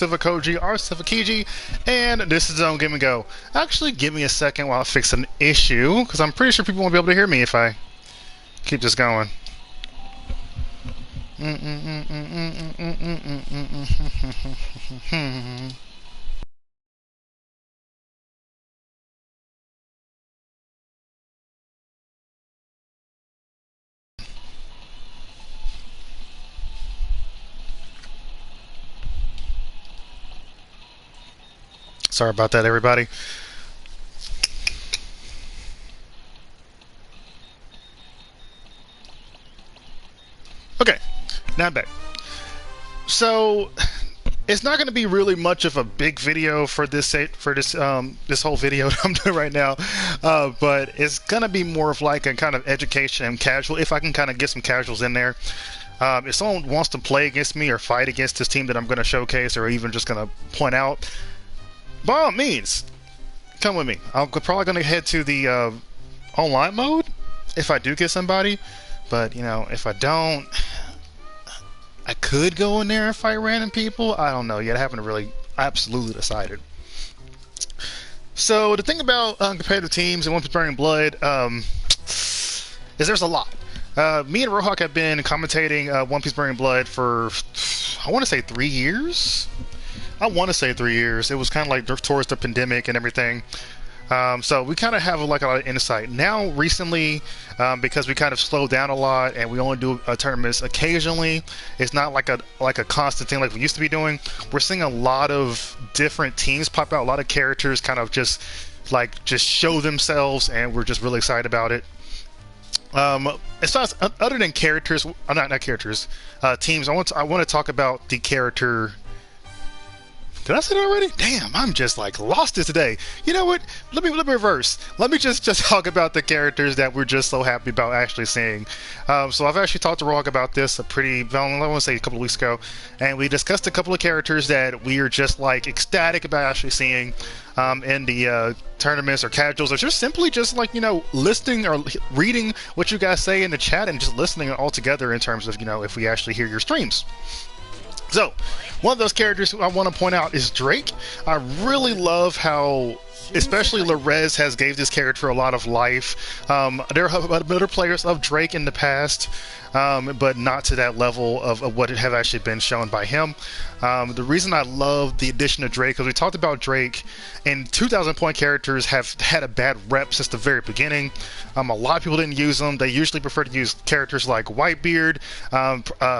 Silvokiji or Silvokiji, and this is TheZoneGamingGo. Actually, give me a second while I fix an issue, because I'm pretty sure people won't be able to hear me if I keep this going. Sorry about that, everybody. Okay, now I'm back. So it's not going to be really much of a big video for this this whole video that I'm doing right now, but it's going to be more of like a kind of education and casual. If I can kind of get some casuals in there. If someone wants to play against me or fight against this team that I'm going to showcase, or even just going to point out, by all means, come with me. I'm probably going to head to the online mode if I do get somebody, but you know, if I don't, I could go in there and fight random people. I don't know yet. I haven't really absolutely decided. So the thing about competitive teams and One Piece Burning Blood is there's a lot. Me and Rohawk have been commentating One Piece Burning Blood for, I want to say 3 years. It was kind of like towards the pandemic and everything. So we kind of have like a lot of insight. Now recently, because we kind of slowed down a lot and we only do tournaments occasionally, it's not like a constant thing like we used to be doing. We're seeing a lot of different teams pop out, a lot of characters kind of just show themselves, and we're just really excited about it. As far as other than characters, not characters, teams, I want to talk about the character. Did I say that already? Damn, I'm just like lost it today. You know what? Let me reverse. Let me just talk about the characters that we're just so happy about actually seeing. So I've actually talked to Rock about this I want to say a couple of weeks ago, and we discussed a couple of characters that we are just like ecstatic about actually seeing in the tournaments or casuals, or just simply just like, you know, listening or reading what you guys say in the chat and just listening all together in terms of, you know, if we actually hear your streams. So, one of those characters I want to point out is Drake. I really love how, especially Lorez has gave this character a lot of life. There are other players of Drake in the past, but not to that level of what have actually been shown by him. The reason I love the addition of Drake, because we talked about Drake, and 2,000 point characters have had a bad rep since the very beginning. A lot of people didn't use them. They usually prefer to use characters like Whitebeard,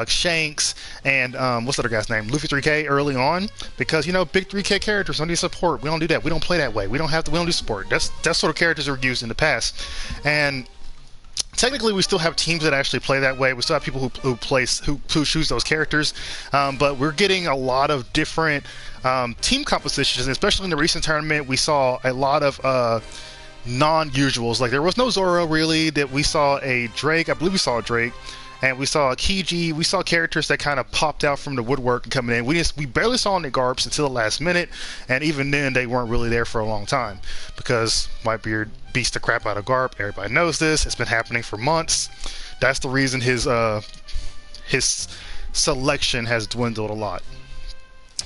Shanks, and what's the other guy's name? Luffy 3K early on, because, you know, big 3K characters don't need support. We don't do that. We don't play that way. We don't do support. That's sort of characters that were used in the past. And technically, we still have teams that actually play that way. We still have people who choose those characters, but we're getting a lot of different team compositions. And especially in the recent tournament, we saw a lot of non-usuals. Like, there was no Zoro really. That we saw a Drake. I believe we saw a Drake. And we saw a Kiji. We saw characters that kind of popped out from the woodwork and coming in. We barely saw any Garps until the last minute, and even then they weren't really there for a long time, because Whitebeard beats the crap out of Garp. Everybody knows this. It's been happening for months. That's the reason his selection has dwindled a lot.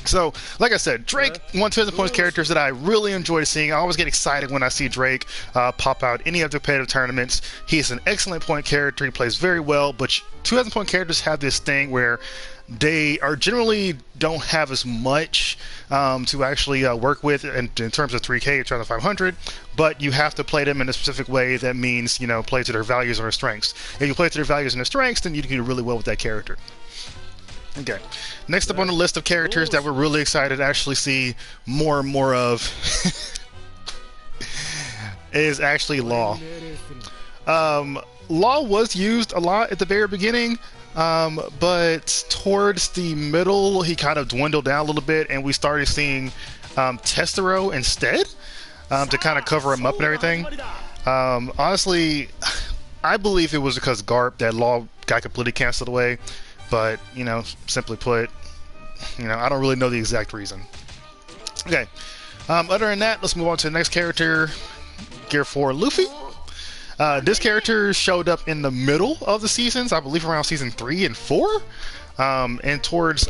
So, like I said, Drake, one of the points characters that I really enjoy seeing. I always get excited when I see Drake pop out any of the competitive tournaments. He's an excellent point character. He plays very well, but 2,000 point characters have this thing where they are generally don't have as much to actually work with in terms of 3K or 2,500, but you have to play them in a specific way that means, you know, play to their values and their strengths. If you play to their values and their strengths, then you can do really well with that character. Okay, next up on the list of characters that we're really excited to actually see more and more of is actually Law. Law was used a lot at the very beginning, but towards the middle he kind of dwindled down a little bit, and we started seeing Testero instead to kind of cover him up and everything. Honestly, I believe it was because Garp that Law got completely canceled away. But, you know, simply put, you know, I don't really know the exact reason. Okay. Other than that, let's move on to the next character, Gear 4 Luffy. This character showed up in the middle of the seasons, I believe around season 3 and 4. and towards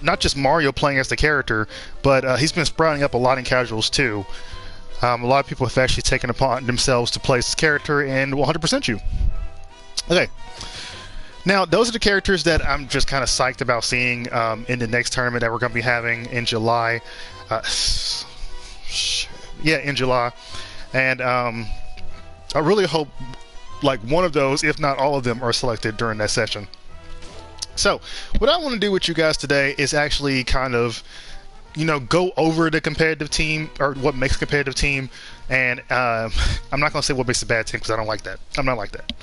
not just Mario playing as the character, but he's been sprouting up a lot in casuals too. A lot of people have actually taken upon themselves to play this character and will 100% you. Okay. Now, those are the characters that I'm just kind of psyched about seeing in the next tournament that we're going to be having in July. In July. And I really hope like one of those, if not all of them, are selected during that session. So, what I want to do with you guys today is actually kind of, go over the competitive team, or what makes a competitive team, and I'm not going to say what makes a bad team, because I don't like that. I'm not like that.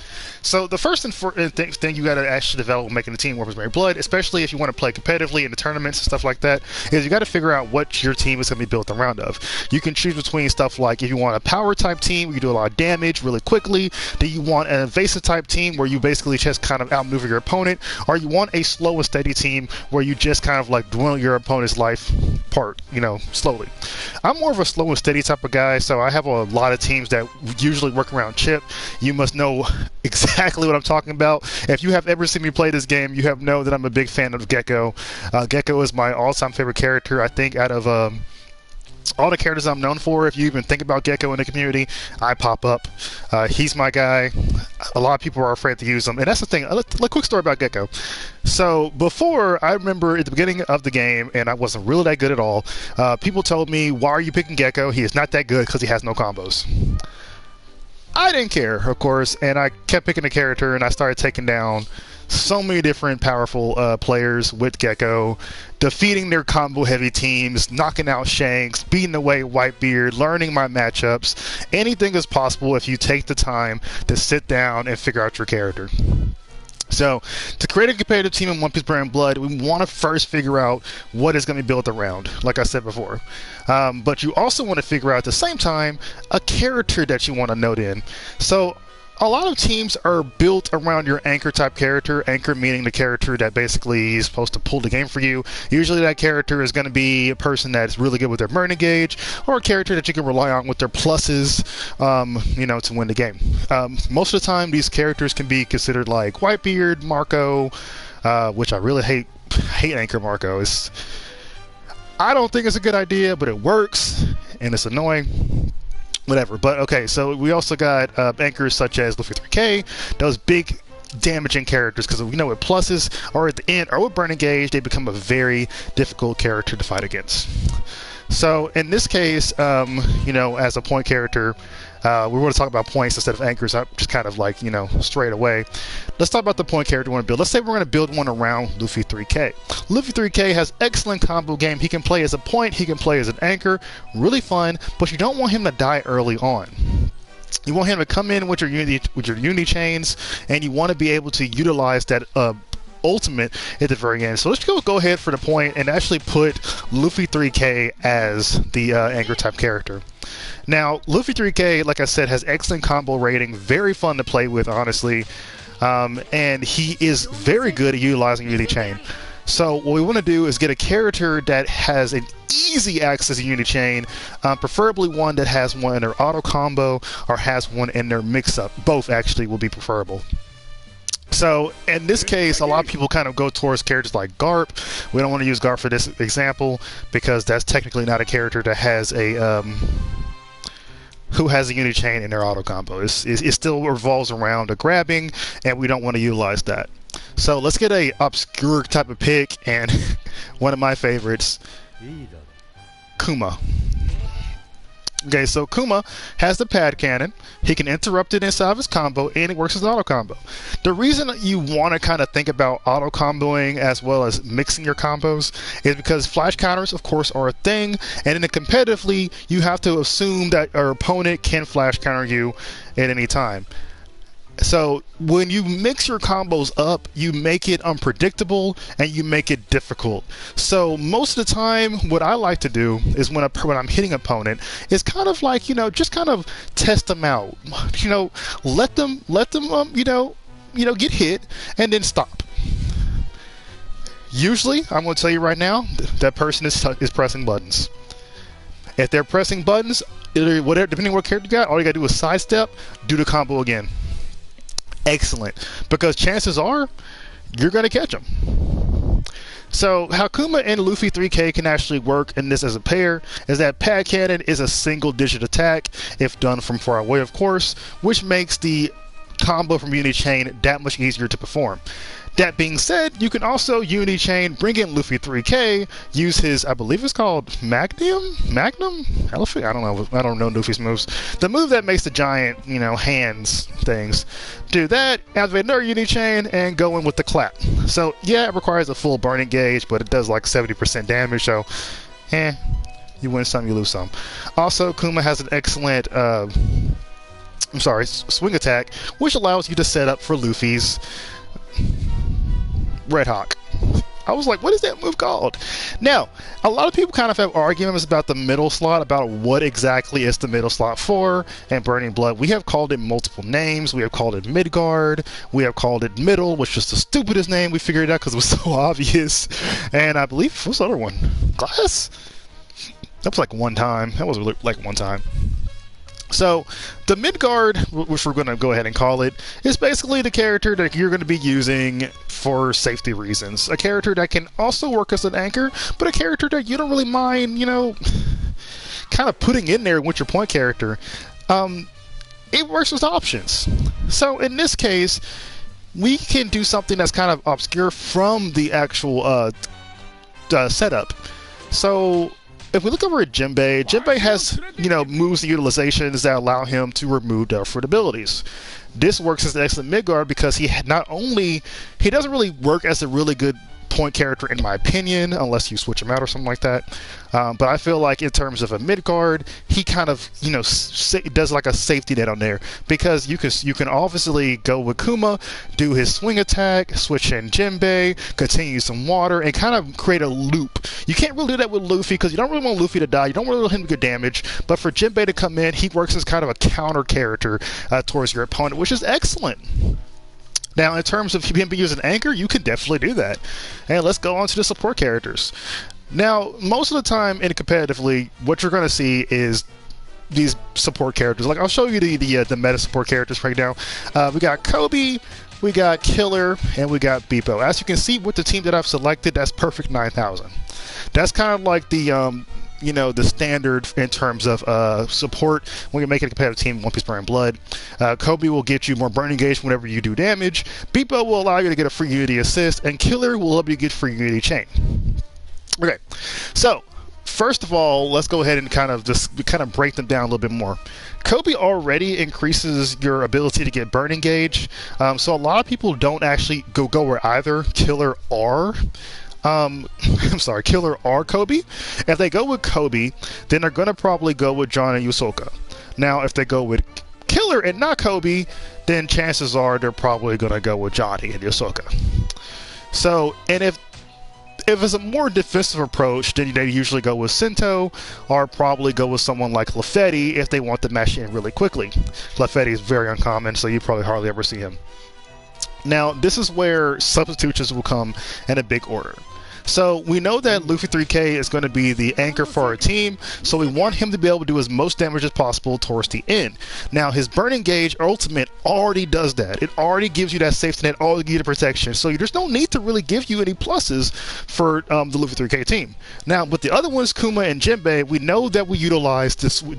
So the first thing you got to actually develop making a team Warp's Merry Blood, especially if you want to play competitively in the tournaments and stuff like that, is you got to figure out what your team is going to be built around of. You can choose between stuff like if you want a power type team where you do a lot of damage really quickly, do you want an evasive type team where you basically just kind of outmaneuver your opponent, or you want a slow and steady team where you just kind of like dwindle your opponent's life part, slowly. I'm more of a slow and steady type of guy, so I have a lot of teams that usually work around Chip. You must know exactly what I'm talking about. If you have ever seen me play this game, you have known that I'm a big fan of Gecko. Gecko is my all-time favorite character, I think, out of all the characters I'm known for. If you even think about Gecko in the community, I pop up. He's my guy. A lot of people are afraid to use him, and that's the thing. A quick story about Gecko. So before, I remember at the beginning of the game, and I wasn't really that good at all, people told me, why are you picking Gecko? He is not that good because he has no combos. I didn't care, of course, and I kept picking the character, and I started taking down so many different powerful players with Gecko, defeating their combo-heavy teams, knocking out Shanks, beating away Whitebeard, learning my matchups. Anything is possible if you take the time to sit down and figure out your character. So, to create a competitive team in One Piece Burning Blood, we want to first figure out what is going to be built around, like I said before. But you also want to figure out at the same time a character that you want to note in. So, a lot of teams are built around your anchor type character. Anchor meaning the character that basically is supposed to pull the game for you. Usually that character is going to be a person that's really good with their burn engage, or a character that you can rely on with their pluses, to win the game. Most of the time, these characters can be considered like Whitebeard, Marco, which I really hate Anchor Marco. I don't think it's a good idea, but it works, and it's annoying. Whatever. But okay, so we also got anchors such as Luffy 3K, those big damaging characters, because we know with pluses or at the end or with burn engage, they become a very difficult character to fight against. So in this case, as a point character, we want to talk about points instead of anchors. I just kind of like, straight away. Let's talk about the point character we want to build. Let's say we're going to build one around Luffy 3K. Luffy 3K has excellent combo game. He can play as a point, he can play as an anchor. Really fun, but you don't want him to die early on. You want him to come in with your uni chains, and you want to be able to utilize that ultimate at the very end. So let's go ahead for the point and actually put Luffy 3K as the anchor type character. Now, Luffy 3K, like I said, has excellent combo rating, very fun to play with, honestly, and he is very good at utilizing Uni Chain. So what we want to do is get a character that has an easy access to Uni Chain, preferably one that has one in their auto combo or has one in their mix-up. Both actually will be preferable. So, in this case, a lot of people kind of go towards characters like Garp. We don't want to use Garp for this example because that's technically not a character that has a who has a Uni Chain in their auto combo. It still revolves around a grabbing, and we don't want to utilize that. So let's get a obscure type of pick, and one of my favorites, Kuma. Okay, so Kuma has the pad cannon. He can interrupt it inside of his combo, and it works as an auto combo. The reason you want to kind of think about auto comboing as well as mixing your combos is because flash counters, of course, are a thing, and in the competitively, you have to assume that your opponent can flash counter you at any time. So when you mix your combos up, you make it unpredictable and you make it difficult. So most of the time, what I like to do is when I'm hitting an opponent, is kind of like, just kind of test them out. Let them get hit and then stop. Usually, I'm going to tell you right now, that person is pressing buttons. If they're pressing buttons, whatever, depending on what character you got, all you got to do is sidestep, do the combo again. Excellent, because chances are you're going to catch them. So how Kuma and Luffy 3K can actually work in this as a pair is that Pad Cannon is a single digit attack, if done from far away of course, which makes the combo from Unity Chain that much easier to perform. That being said, you can also Unity Chain, bring in Luffy 3K, use his, I believe it's called Magnum? Elephant? I don't know Luffy's moves. The move that makes the giant, hands things. Do that, activate another Unity Chain, and go in with the clap. So, yeah, it requires a full burning gauge, but it does like 70% damage, so, you win some, you lose some. Also, Kuma has an excellent, swing attack, which allows you to set up for Luffy's Red Hawk. I was like, what is that move called? Now, a lot of people kind of have arguments about the middle slot, about what exactly is the middle slot for, and Burning Blood. We have called it multiple names. We have called it Midgard. We have called it Middle, which was the stupidest name. We figured it out because it was so obvious. And I believe, what's the other one? Glass? That was like one time. That was like one time. So, the Midgard, which we're going to go ahead and call it, is basically the character that you're going to be using for safety reasons. A character that can also work as an anchor, but a character that you don't really mind, kind of putting in there with your point character. It works with options. So, in this case, we can do something that's kind of obscure from the actual setup. So, if we look over at Jinbei has, moves and utilizations that allow him to remove different abilities. This works as an excellent Midgard because he doesn't really work as a really good point character in my opinion, unless you switch him out or something like that. But I feel like in terms of a Midgard, he kind of, does like a safety net on there because you can obviously go with Kuma, do his swing attack, switch in Jinbei, continue some water, and kind of create a loop. You can't really do that with Luffy because you don't really want Luffy to die. You don't really want him to get damage. But for Jinbei to come in, he works as kind of a counter character towards your opponent, which is excellent. Now, in terms of him being used as an anchor, you can definitely do that. And let's go on to the support characters. Now, most of the time in competitively, what you're going to see is these support characters. Like, I'll show you the meta support characters right now. We got Kobe, we got Killer, and we got Beepo. As you can see with the team that I've selected, that's perfect 9,000. That's kind of like the the standard in terms of support when you're making a competitive team, One Piece Burning Blood. Kobe will get you more burning gauge whenever you do damage. Beepo will allow you to get a free Unity assist, and Killer will help you get free Unity chain. Okay, so first of all, let's go ahead and kind of break them down a little bit more. Kobe already increases your ability to get burning gauge, so a lot of people don't actually go with either Killer or Killer or Kobe. If they go with Kobe, then they're going to probably go with John and Yusoka. Now, if they go with Killer and not Kobe, then chances are they're probably going to go with Johnny and Yusoka. So, and if it's a more defensive approach, then they usually go with Sento, or probably go with someone like Lafetti if they want to mash in really quickly. Lafetti is very uncommon, so you probably hardly ever see him. Now, this is where substitutions will come in a big order. So we know that Luffy 3K is going to be the anchor for our team, so we want him to be able to do as most damage as possible towards the end. Now, his Burning Gauge Ultimate already does that. It already gives you that safety net, already gives you the protection, so there's no need to really give you any pluses for the Luffy 3K team. Now, with the other ones, Kuma and Jinbei, we know that we utilize the swing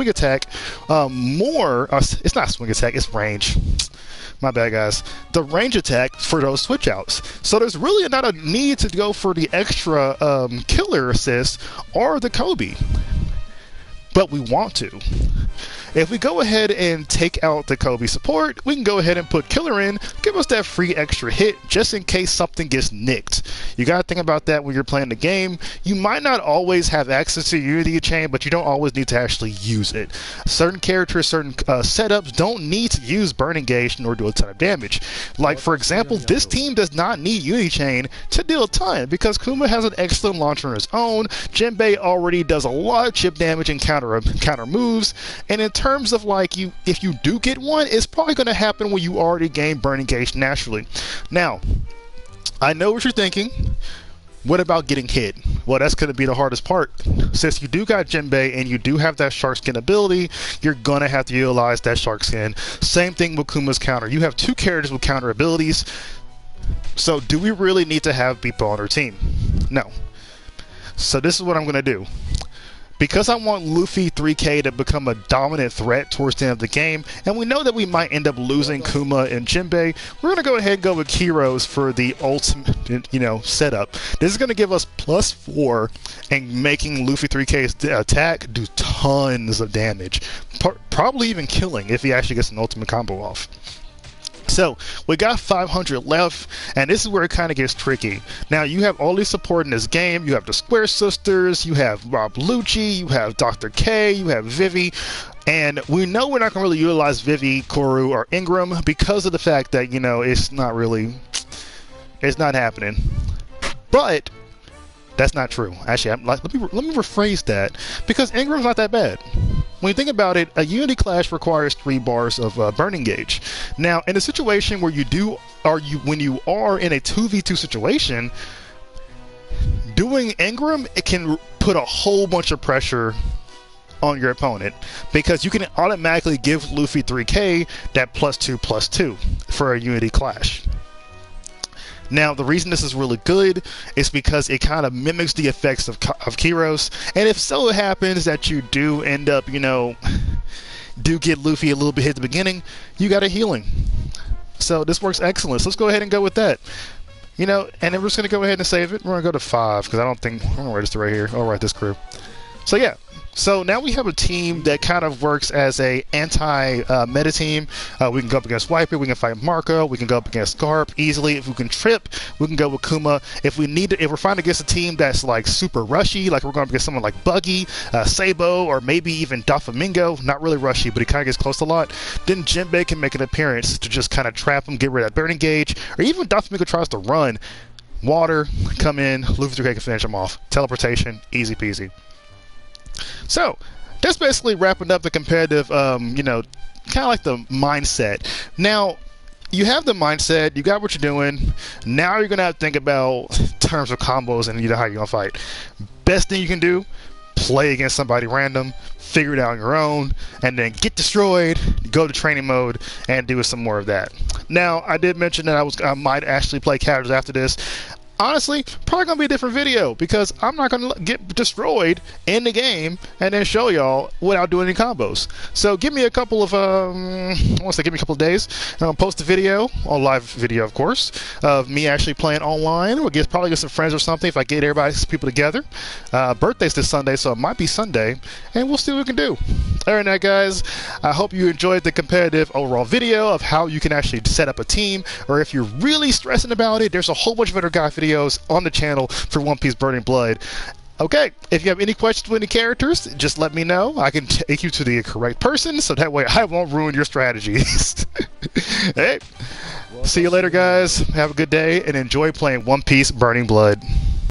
attack more. It's not swing attack, it's range. My bad, guys. The range attack for those switch outs. So there's really not a need to go for the extra Killer assist or the Kobe. But we want to. If we go ahead and take out the Kobe support, we can go ahead and put Killer in, give us that free extra hit just in case something gets nicked. You gotta think about that when you're playing the game. You might not always have access to Unity chain, but you don't always need to actually use it. Certain characters, certain setups don't need to use Burning Gauge in order to do a ton of damage. Like, for example, this team does not need Unity chain to deal a ton because Kuma has an excellent launcher on his own. Jinbei already does a lot of chip damage and counter moves, and in terms of if you do get one, it's probably going to happen when you already gain Burning Gauge naturally. Now, I know what you're thinking. What about getting hit? Well, that's going to be the hardest part. Since you do got Jinbei and you do have that Shark Skin ability, you're going to have to utilize that Shark Skin. Same thing with Kuma's counter. You have two characters with counter abilities. So do we really need to have Beepo on our team? No. So this is what I'm going to do. Because I want Luffy 3K to become a dominant threat towards the end of the game, and we know that we might end up losing Kuma and Jinbei, we're going to go ahead and go with Heroes for the ultimate, setup. This is going to give us +4 and making Luffy 3K's attack do tons of damage. Probably even killing if he actually gets an ultimate combo off. So, we got 500 left, and this is where it kind of gets tricky. Now, you have all these support in this game. You have the Square Sisters, you have Rob Lucci, you have Dr. K, you have Vivi, and we know we're not going to really utilize Vivi, Koru, or Ingram because of the fact that, it's not happening. But that's not true. Actually, let me rephrase that, because Ingram's not that bad. When you think about it, a Unity Clash requires 3 bars of burning gauge. Now, in a situation where when you are in a 2v2 situation, doing Ingram, it can put a whole bunch of pressure on your opponent, because you can automatically give Luffy 3K that +2/+2 for a Unity Clash. Now, the reason this is really good is because it kind of mimics the effects of Kyros, and if so it happens that you do end up, do get Luffy a little bit hit at the beginning, you got a healing. So this works excellent. So let's go ahead and go with that. And then we're just going to go ahead and save it. We're going to go to 5, because I'm going to write this right here. I'll write this crew. So yeah. So now we have a team that kind of works as a anti-meta team. We can go up against Wiper, we can fight Marco, we can go up against Garp easily. If we can trip, we can go with Kuma. If we're fighting against a team that's like super rushy, like we're going up against someone like Buggy, Sabo, or maybe even TheZoneGamingGo, not really rushy, but he kind of gets close a lot, then Jinbei can make an appearance to just kind of trap him, get rid of that burning gauge, or even TheZoneGamingGo tries to run. Water, come in, Luffy 3K can finish him off. Teleportation, easy peasy. So, that's basically wrapping up the competitive, kind of like the mindset. Now, you have the mindset, you got what you're doing. Now you're going to have to think about terms of combos and how you're going to fight. Best thing you can do, play against somebody random, figure it out on your own, and then get destroyed, go to training mode, and do some more of that. Now, I did mention that I might actually play characters after this. Honestly, probably going to be a different video, because I'm not going to get destroyed in the game and then show y'all without doing any combos. So give me a couple of, give me a couple of days, and I'll post a video, a live video of course, of me actually playing online. We'll probably get some friends or something if I get people together. Birthday's this Sunday, so it might be Sunday, and we'll see what we can do. Alright now guys, I hope you enjoyed the competitive overall video of how you can actually set up a team, or if you're really stressing about it, there's a whole bunch of other guide videos on the channel for One Piece Burning Blood. Okay, if you have any questions with any characters, just let me know. I can take you to the correct person, so that way I won't ruin your strategies. Hey, see you later guys. Have a good day and enjoy playing One Piece Burning Blood.